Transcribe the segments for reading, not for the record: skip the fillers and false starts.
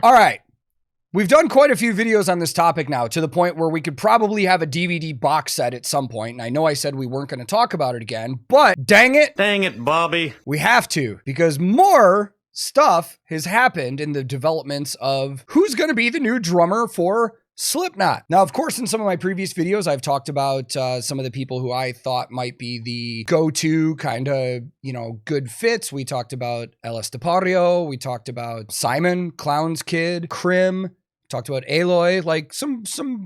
All right. We've done quite a few videos on this topic now, to the point where we could probably have a DVD box set at some point. And I know I said we weren't going to talk about it again, but dang it. Dang it, Bobby. We have to, because more stuff has happened in the developments of who's going to be the new drummer for Slipknot. Now, of course, in some of my previous videos, I've talked about some of the people who I thought might be the go-to kind of, good fits. We talked about El Estepario. We talked about Simon, Clown's Kid, Krim. Talked about Aloy, like some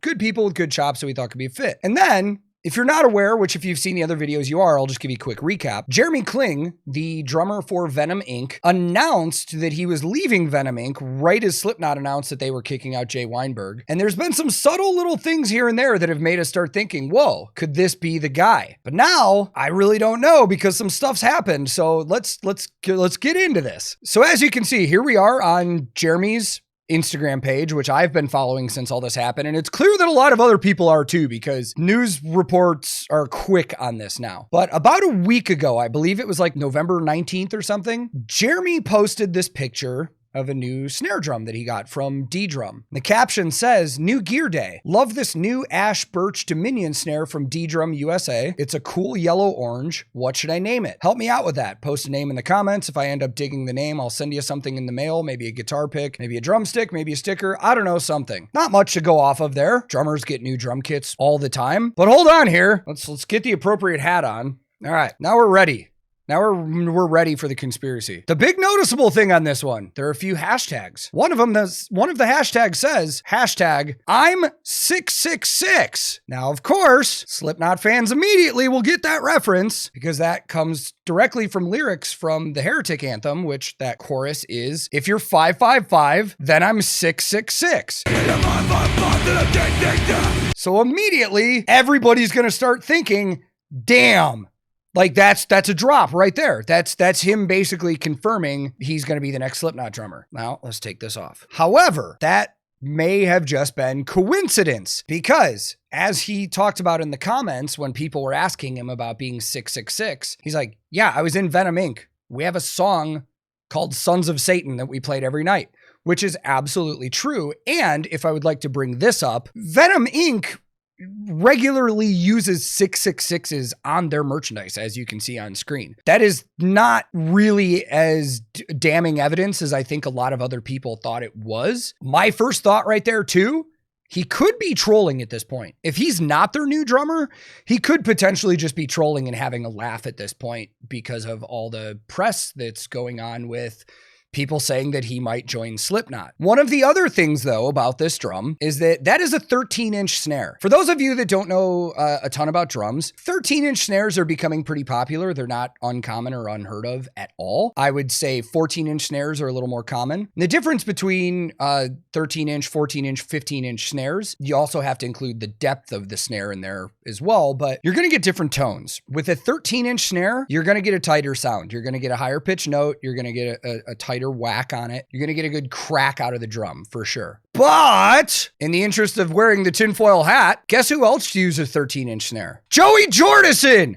good people with good chops that we thought could be a fit. And then, if you're not aware, which if you've seen the other videos you are, I'll just give you a quick recap. Jeremy Kling, the drummer for Venom Inc., announced that he was leaving Venom Inc. right as Slipknot announced that they were kicking out Jay Weinberg. And there's been some subtle little things here and there that have made us start thinking, whoa, could this be the guy? But now, I really don't know, because some stuff's happened. So let's get into this. So as you can see, here we are on Jeremy's Instagram page, which I've been following since all this happened. And it's clear that a lot of other people are too, because news reports are quick on this now. But about a week ago, I believe it was like November 19th or something, Jeremy posted this picture of a new snare drum that he got from D-Drum. The caption says, "New gear day. Love this new Ash Birch Dominion snare from D-Drum USA. It's a cool yellow-orange. What should I name it? Help me out with that. Post a name in the comments. If I end up digging the name, I'll send you something in the mail, maybe a guitar pick, maybe a drumstick, maybe a sticker. I don't know, something." Not much to go off of there. Drummers get new drum kits all the time. But hold on here. Let's get the appropriate hat on. All right, now we're ready. Now we're ready for the conspiracy. The big noticeable thing on this one, there are a few hashtags. One of the hashtags says, hashtag I'm 666. Now, of course, Slipknot fans immediately will get that reference, because that comes directly from lyrics from the Heretic anthem, which that chorus is, if you're 555, then I'm 666. So immediately, everybody's gonna start thinking, damn, like that's a drop right there. That's him basically confirming he's going to be the next Slipknot drummer. Now, let's take this off. However, that may have just been coincidence, because as he talked about in the comments when people were asking him about being 666, he's like, yeah, I was in Venom Inc. We have a song called Sons of Satan that we played every night, which is absolutely true. And if I would like to bring this up, Venom Inc. regularly uses 666s on their merchandise, as you can see on screen. That is not really as damning evidence as I think a lot of other people thought it was. My first thought right there too, he could be trolling at this point. If he's not their new drummer, he could potentially just be trolling and having a laugh at this point because of all the press that's going on with people saying that he might join Slipknot. One of the other things, though, about this drum is that is a 13-inch snare. For those of you that don't know a ton about drums, 13-inch snares are becoming pretty popular. They're not uncommon or unheard of at all. I would say 14-inch snares are a little more common. The difference between 13-inch, 14-inch, 15-inch snares, you also have to include the depth of the snare in there as well, but you're going to get different tones. With a 13-inch snare, you're going to get a tighter sound. You're going to get a higher pitch note. You're going to get a tighter whack on it. You're going to get a good crack out of the drum for sure. But in the interest of wearing the tinfoil hat, guess who else used a 13-inch snare? Joey Jordison!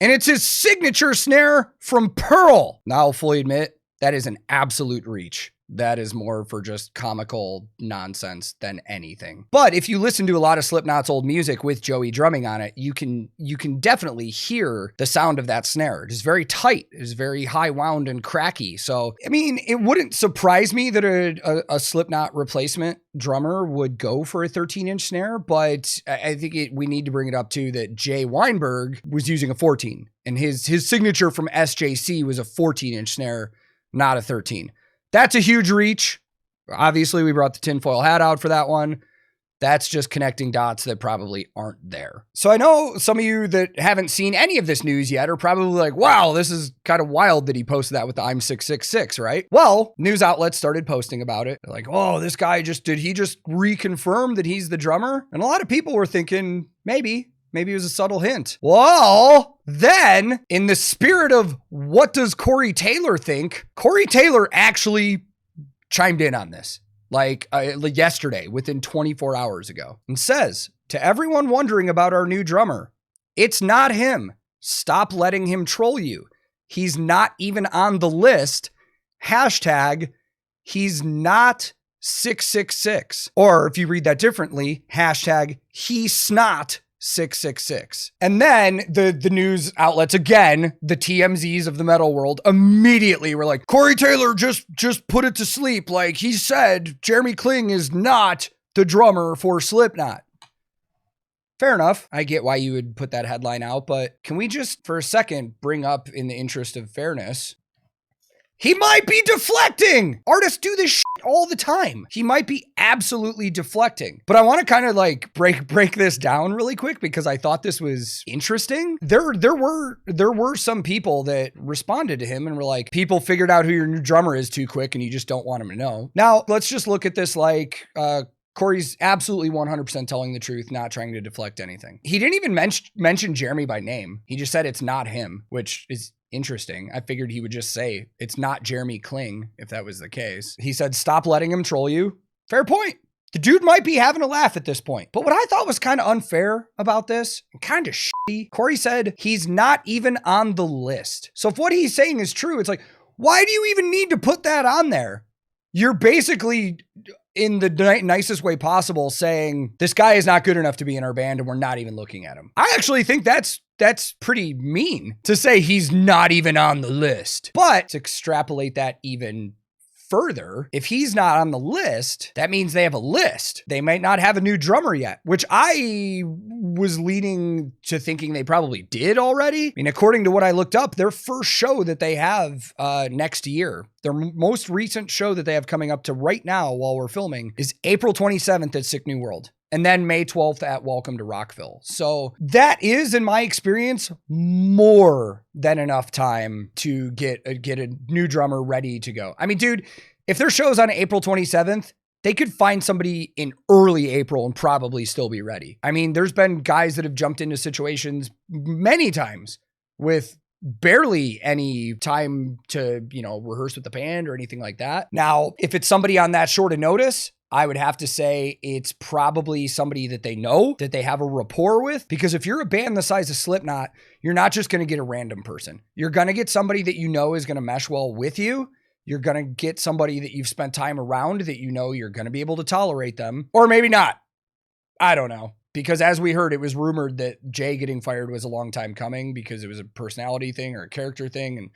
And it's his signature snare from Pearl. Now I'll fully admit that is an absolute reach. That is more for just comical nonsense than anything. But if you listen to a lot of Slipknot's old music with Joey drumming on it, you can definitely hear the sound of that snare. It is very tight. It is very high wound and cracky. So, I mean, it wouldn't surprise me that a Slipknot replacement drummer would go for a 13-inch snare, but I think we need to bring it up too that Jay Weinberg was using a 14, and his signature from SJC was a 14-inch snare, not a 13. That's a huge reach. Obviously, we brought the tinfoil hat out for that one. That's just connecting dots that probably aren't there. So I know some of you that haven't seen any of this news yet are probably like, wow, this is kind of wild that he posted that with the I'm 666, right? Well, news outlets started posting about it. They're like, oh, this guy did he just reconfirm that he's the drummer? And a lot of people were thinking, maybe it was a subtle hint. Well, then in the spirit of what does Corey Taylor think, Corey Taylor actually chimed in on this like yesterday, within 24 hours ago, and says, to everyone wondering about our new drummer, it's not him. Stop letting him troll you. He's not even on the list. Hashtag, he's not 666. Or if you read that differently, hashtag he snot 666. And then the news outlets, again, the TMZs of the metal world, immediately were like, Corey Taylor just put it to sleep. Like, he said Jeremy Kling is not the drummer for Slipknot. Fair enough. I get why you would put that headline out, but can we just for a second bring up, in the interest of fairness, he might be deflecting. Artists do this shit all the time. He might be absolutely deflecting. But I want to kind of like break this down really quick because I thought this was interesting. There were some people that responded to him and were like, people figured out who your new drummer is too quick and you just don't want him to know. Now, let's just look at this like Corey's absolutely 100% telling the truth, not trying to deflect anything. He didn't even mention Jeremy by name. He just said it's not him, which is interesting. I figured he would just say it's not Jeremy Kling if that was the case. He said, stop letting him troll you. Fair point. The dude might be having a laugh at this point. But what I thought was kind of unfair about this, kind of shitty, Corey said he's not even on the list. So if what he's saying is true, it's like, why do you even need to put that on there? You're basically, in the nicest way possible, saying this guy is not good enough to be in our band and we're not even looking at him. I actually think that's pretty mean to say he's not even on the list. But to extrapolate that even further, if he's not on the list, that means they have a list. They might not have a new drummer yet, which I was leaning to thinking they probably did already. I mean, according to what I looked up, their first show that they have next year, their most recent show that they have coming up to right now while we're filming, is April 27th at Sick New World. And then May 12th at Welcome to Rockville. So that is, in my experience, more than enough time to get a new drummer ready to go. I mean, dude, if their show's on April 27th, they could find somebody in early April and probably still be ready. I mean, there's been guys that have jumped into situations many times with barely any time to, rehearse with the band or anything like that. Now, if it's somebody on that short of notice, I would have to say it's probably somebody that they know, that they have a rapport with, because if you're a band the size of Slipknot, you're not just going to get a random person. You're going to get somebody that you know is going to mesh well with you. You're going to get somebody that you've spent time around that you know you're going to be able to tolerate them, or maybe not. I don't know. Because as we heard, it was rumored that Jay getting fired was a long time coming because it was a personality thing or a character thing. And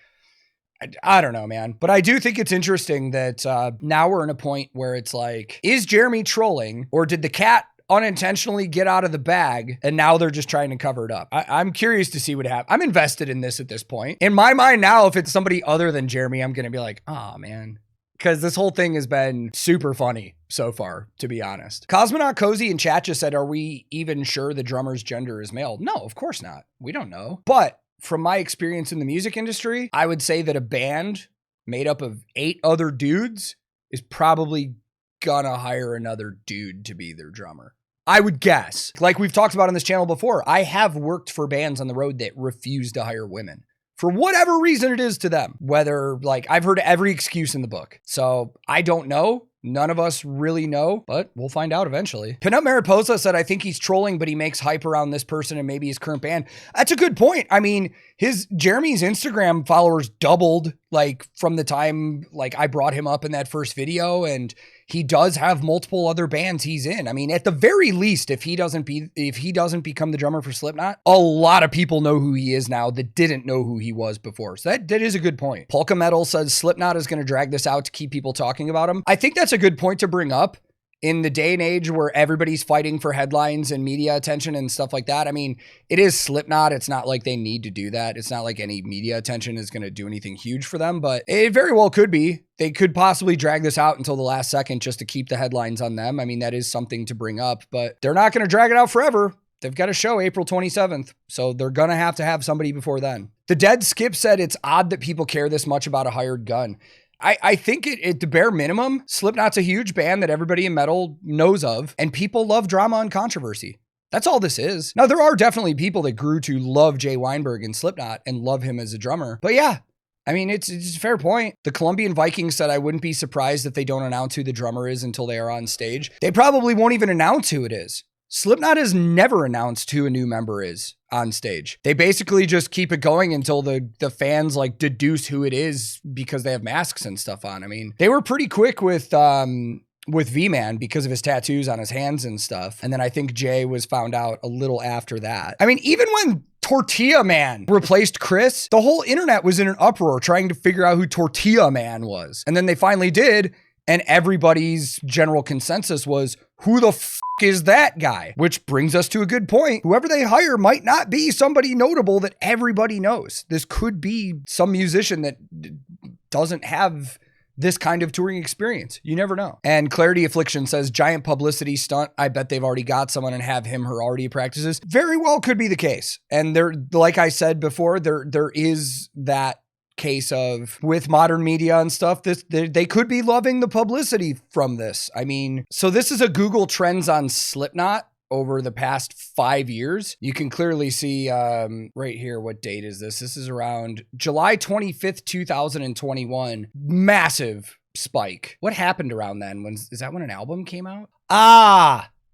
I don't know, man. But I do think it's interesting that now we're in a point where it's like, is Jeremy trolling, or did the cat unintentionally get out of the bag and now they're just trying to cover it up? I'm curious to see what happens. I'm invested in this at this point. In my mind now, if it's somebody other than Jeremy, I'm going to be like, oh, man. Because this whole thing has been super funny so far, to be honest. Cosmonaut Cozy in chat just said, are we even sure the drummer's gender is male? No, of course not. We don't know. But from my experience in the music industry, I would say that a band made up of 8 other dudes is probably gonna hire another dude to be their drummer. I would guess. Like we've talked about on this channel before, I have worked for bands on the road that refuse to hire women. For whatever reason it is to them. Whether, like, I've heard every excuse in the book. So I don't know. None of us really know, but we'll find out eventually. Pinup Mariposa said, I think he's trolling, but he makes hype around this person and maybe his current band. That's a good point. I mean, Jeremy's Instagram followers doubled, like, from the time, like, I brought him up in that first video, and he does have multiple other bands he's in. I mean, at the very least, if he doesn't become the drummer for Slipknot, a lot of people know who he is now that didn't know who he was before. So that is a good point. Polka Metal says Slipknot is going to drag this out to keep people talking about him. I think that's a good point to bring up. In the day and age where everybody's fighting for headlines and media attention and stuff like that. I mean, it is Slipknot. It's not like they need to do that. It's not like any media attention is going to do anything huge for them, but it very well could be. They could possibly drag this out until the last second just to keep the headlines on them. I mean, that is something to bring up, but they're not going to drag it out forever. They've got a show April 27th, so they're going to have somebody before then. The Dead Skip said it's odd that people care this much about a hired gun. I think at the bare minimum, Slipknot's a huge band that everybody in metal knows of, and people love drama and controversy. That's all this is. Now, there are definitely people that grew to love Jay Weinberg and Slipknot and love him as a drummer. But yeah, I mean, it's a fair point. The Colombian Vikings said, I wouldn't be surprised if they don't announce who the drummer is until they are on stage. They probably won't even announce who it is. Slipknot has never announced who a new member is on stage. They basically just keep it going until the fans like deduce who it is because they have masks and stuff on. I mean, they were pretty quick with with V-Man because of his tattoos on his hands and stuff. And then I think Jay was found out a little after that. I mean, even when Tortilla Man replaced Chris, the whole internet was in an uproar trying to figure out who Tortilla Man was. And then they finally did. And everybody's general consensus was, who the f is that guy? Which brings us to a good point. Whoever they hire might not be somebody notable that everybody knows. This could be some musician that doesn't have this kind of touring experience. You never know. And Clarity Affliction says, giant publicity stunt. I bet they've already got someone and have him or already practices. Very well could be the case. And there, like I said before, there is that case of with modern media and stuff, they could be loving the publicity from this. I mean, so this is a Google Trends on Slipknot over the past 5 years. You can clearly see right here, what date is this? This is around July 25th, 2021. Massive spike. What happened around then? Is that when an album came out?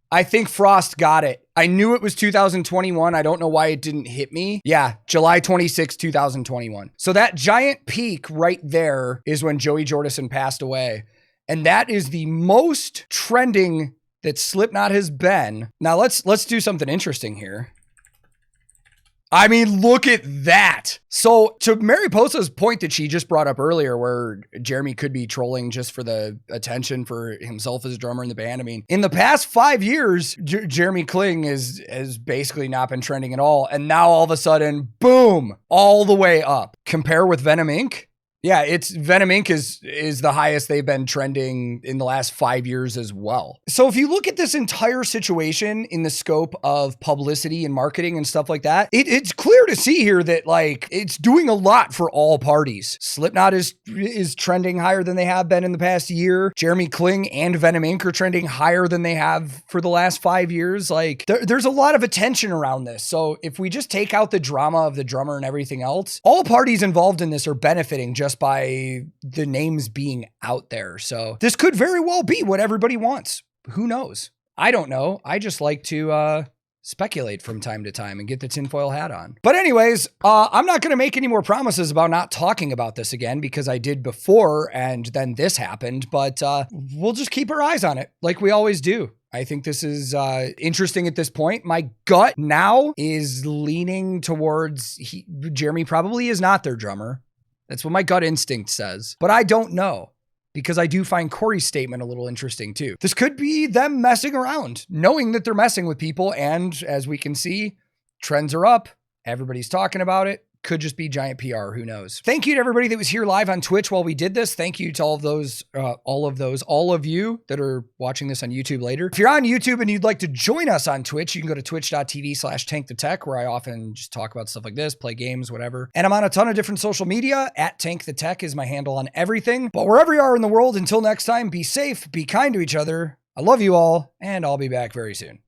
I think Frost got it. I knew it was 2021. I don't know why it didn't hit me. Yeah, July 26, 2021. So that giant peak right there is when Joey Jordison passed away. And that is the most trending that Slipknot has been. Now let's do something interesting here. I mean, look at that. So to Mariposa's point that she just brought up earlier, where Jeremy could be trolling just for the attention for himself as a drummer in the band. I mean, in the past 5 years, Jeremy Kling has basically not been trending at all. And now all of a sudden, boom, all the way up. Compare with Venom Inc. Yeah, it's Venom Inc. is the highest they've been trending in the last 5 years as well. So if you look at this entire situation in the scope of publicity and marketing and stuff like that, it's clear to see here that like it's doing a lot for all parties. Slipknot is trending higher than they have been in the past year. Jeremy Kling and Venom Inc. are trending higher than they have for the last 5 years. Like there's a lot of attention around this. So if we just take out the drama of the drummer and everything else, all parties involved in this are benefiting just by the names being out there. So this could very well be what everybody wants. Who knows? I don't know. I just like to speculate from time to time and get the tinfoil hat on. But anyways, I'm not going to make any more promises about not talking about this again because I did before and then this happened, but we'll just keep our eyes on it like we always do. I think this is interesting at this point. My gut now is leaning towards Jeremy probably is not their drummer. That's what my gut instinct says. But I don't know because I do find Corey's statement a little interesting too. This could be them messing around, knowing that they're messing with people. And as we can see, trends are up. Everybody's talking about it. Could just be giant PR. Who knows? Thank you to everybody that was here live on Twitch while we did this. Thank you to all of you that are watching this on YouTube later. If you're on YouTube and you'd like to join us on Twitch, you can go to twitch.tv/TankTheTech, where I often just talk about stuff like this, play games, whatever. And I'm on a ton of different social media. @TankTheTech is my handle on everything. But wherever you are in the world, until next time, be safe, be kind to each other. I love you all, and I'll be back very soon.